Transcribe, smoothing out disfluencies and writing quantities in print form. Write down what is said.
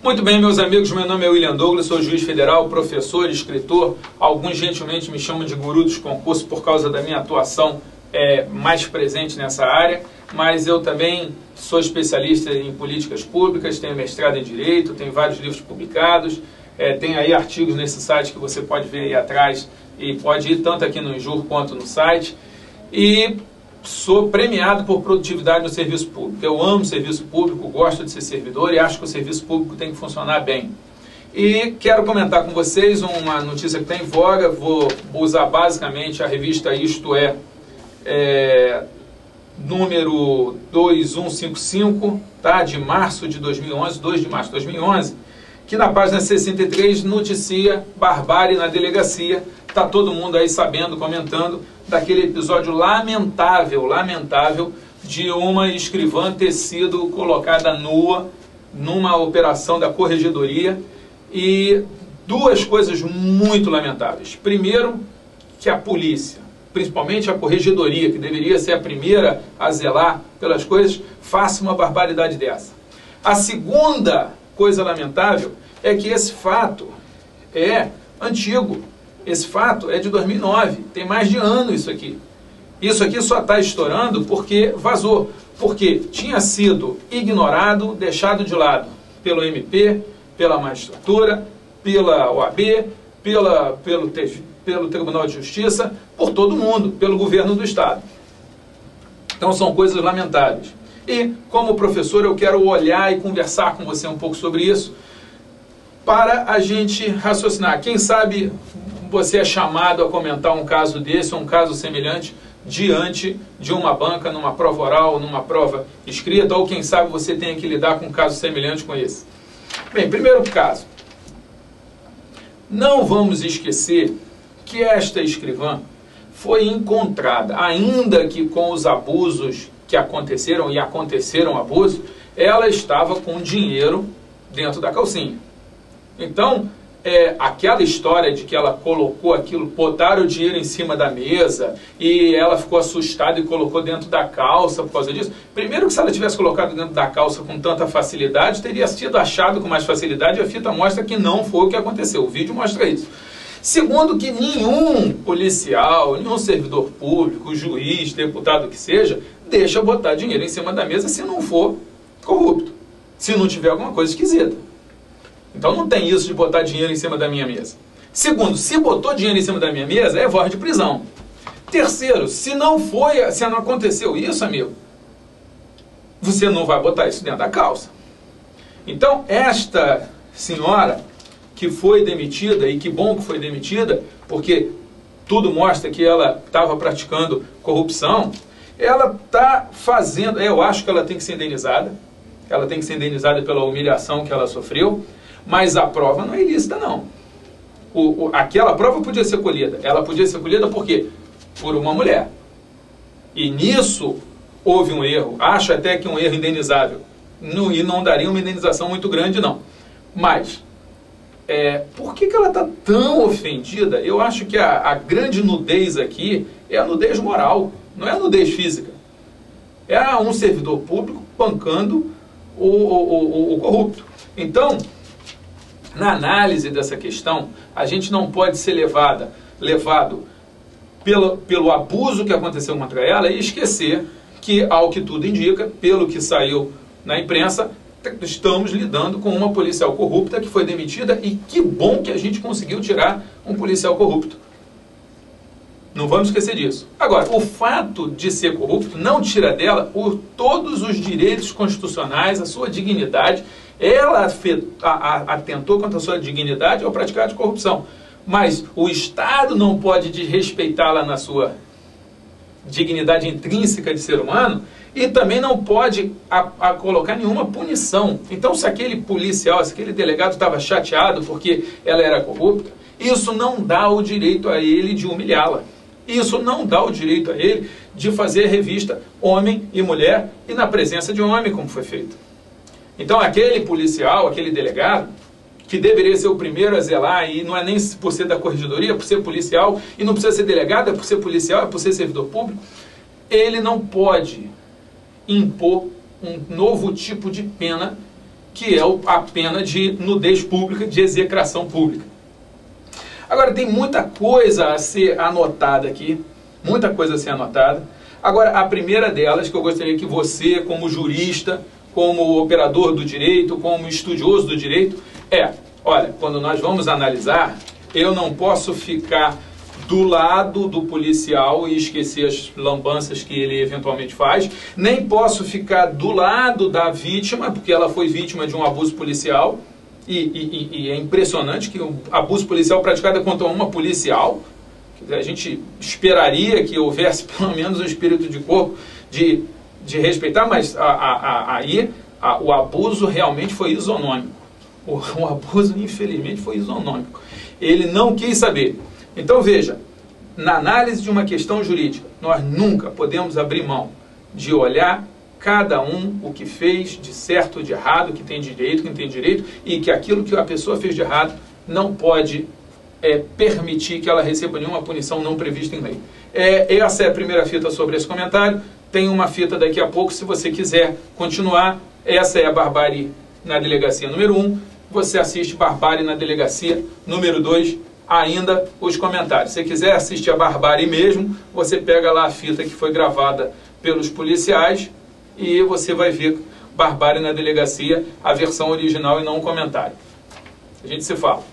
Muito bem, meus amigos, meu nome é William Douglas, sou juiz federal, professor, escritor. Alguns gentilmente me chamam de guru dos concursos por causa da minha atuação mais presente nessa área, mas eu também sou especialista em políticas públicas, tenho mestrado em Direito, tenho vários livros publicados, tenho aí artigos nesse site que você pode ver aí atrás e pode ir tanto aqui no Injur quanto no site. E sou premiado por produtividade no serviço público. Eu amo serviço público, gosto de ser servidor e acho que o serviço público tem que funcionar bem. E quero comentar com vocês uma notícia que está em voga. Vou usar basicamente a revista Isto É, número 2155, tá? De março de 2011, 2 de março de 2011, que na página 63 noticia barbárie na delegacia. Está todo mundo aí sabendo, comentando, daquele episódio lamentável de uma escrivã ter sido colocada nua numa operação da corregedoria. E duas coisas muito lamentáveis. Primeiro, que a polícia, principalmente a corregedoria, que deveria ser a primeira a zelar pelas coisas, faça uma barbaridade dessa. A segunda coisa lamentável é que esse fato é antigo. Esse fato é de 2009, tem mais de ano isso aqui. Isso aqui só está estourando porque vazou, porque tinha sido ignorado, deixado de lado pelo MP, pela magistratura, pela OAB, pelo Tribunal de Justiça, por todo mundo, pelo governo do Estado. Então são coisas lamentáveis. E, como professor, eu quero olhar e conversar com você um pouco sobre isso, para a gente raciocinar. Quem sabe você é chamado a comentar um caso desse, ou um caso semelhante, diante de uma banca, numa prova oral, numa prova escrita, ou quem sabe você tenha que lidar com um caso semelhante com esse. Bem, primeiro caso. Não vamos esquecer que esta escrivã foi encontrada, ainda que com os abusos que aconteceram, e aconteceram abusos, ela estava com dinheiro dentro da calcinha. Então, aquela história de que ela colocou aquilo, botaram o dinheiro em cima da mesa e ela ficou assustada e colocou dentro da calça por causa disso. Primeiro que se ela tivesse colocado dentro da calça com tanta facilidade, teria sido achado com mais facilidade, e a fita mostra que não foi o que aconteceu. O vídeo mostra isso. Segundo, que nenhum policial, nenhum servidor público, juiz, deputado que seja, deixa botar dinheiro em cima da mesa se não for corrupto, se não tiver alguma coisa esquisita. Então não tem isso de botar dinheiro em cima da minha mesa. Segundo, se botou dinheiro em cima da minha mesa, é voz de prisão. Terceiro, se não aconteceu isso, amigo, você não vai botar isso dentro da calça. Então, esta senhora que foi demitida, e que bom que foi demitida, porque tudo mostra que ela estava praticando corrupção, ela está fazendo, eu acho que ela tem que ser indenizada, pela humilhação que ela sofreu, mas a prova não é ilícita, não. Aquela prova podia ser colhida. Ela podia ser colhida por quê? Por uma mulher. E nisso houve um erro. Acho até que um erro indenizável. E não daria uma indenização muito grande, não. Mas, por que ela está tão ofendida? Eu acho que a grande nudez aqui é a nudez moral, não é a nudez física. É um servidor público pancando o corrupto. Então, na análise dessa questão, a gente não pode ser levado pelo abuso que aconteceu contra ela e esquecer que, ao que tudo indica, pelo que saiu na imprensa, estamos lidando com uma policial corrupta que foi demitida, e que bom que a gente conseguiu tirar um policial corrupto. Não vamos esquecer disso. Agora, o fato de ser corrupto não tira dela todos os direitos constitucionais, a sua dignidade. Ela atentou contra a sua dignidade ao praticar de corrupção. Mas o Estado não pode desrespeitá-la na sua dignidade intrínseca de ser humano, e também não pode colocar nenhuma punição. Então, se aquele policial, se aquele delegado estava chateado porque ela era corrupta, isso não dá o direito a ele de humilhá-la. Isso não dá o direito a ele de fazer revista homem e mulher e na presença de um homem, como foi feito. Então, aquele policial, aquele delegado, que deveria ser o primeiro a zelar, e não é nem por ser da corregedoria, é por ser policial, e não precisa ser delegado, é por ser policial, é por ser servidor público, ele não pode impor um novo tipo de pena que é a pena de nudez pública, de execração pública. Agora, tem muita coisa a ser anotada aqui, muita coisa a ser anotada. Agora, a primeira delas, que eu gostaria que você, como jurista, como operador do direito, como estudioso do direito, olha, quando nós vamos analisar, eu não posso ficar do lado do policial e esquecer as lambanças que ele eventualmente faz, nem posso ficar do lado da vítima, porque ela foi vítima de um abuso policial, e é impressionante que o abuso policial praticado é contra uma policial. A gente esperaria que houvesse pelo menos um espírito de corpo de respeitar, mas aí o abuso realmente foi isonômico. O abuso, infelizmente, foi isonômico. Ele não quis saber. Então, veja, na análise de uma questão jurídica, nós nunca podemos abrir mão de olhar cada um o que fez de certo, de errado, que tem direito, que não tem direito, e que aquilo que a pessoa fez de errado não pode permitir que ela receba nenhuma punição não prevista em lei. Essa é a primeira fita sobre esse comentário. Tem uma fita daqui a pouco, se você quiser continuar. Essa é a Barbárie na Delegacia número 1. Você assiste Barbárie na Delegacia número 2, ainda os comentários. Se você quiser assistir a Barbárie mesmo, você pega lá a fita que foi gravada pelos policiais e você vai ver Barbárie na Delegacia, a versão original e não um comentário. A gente se fala.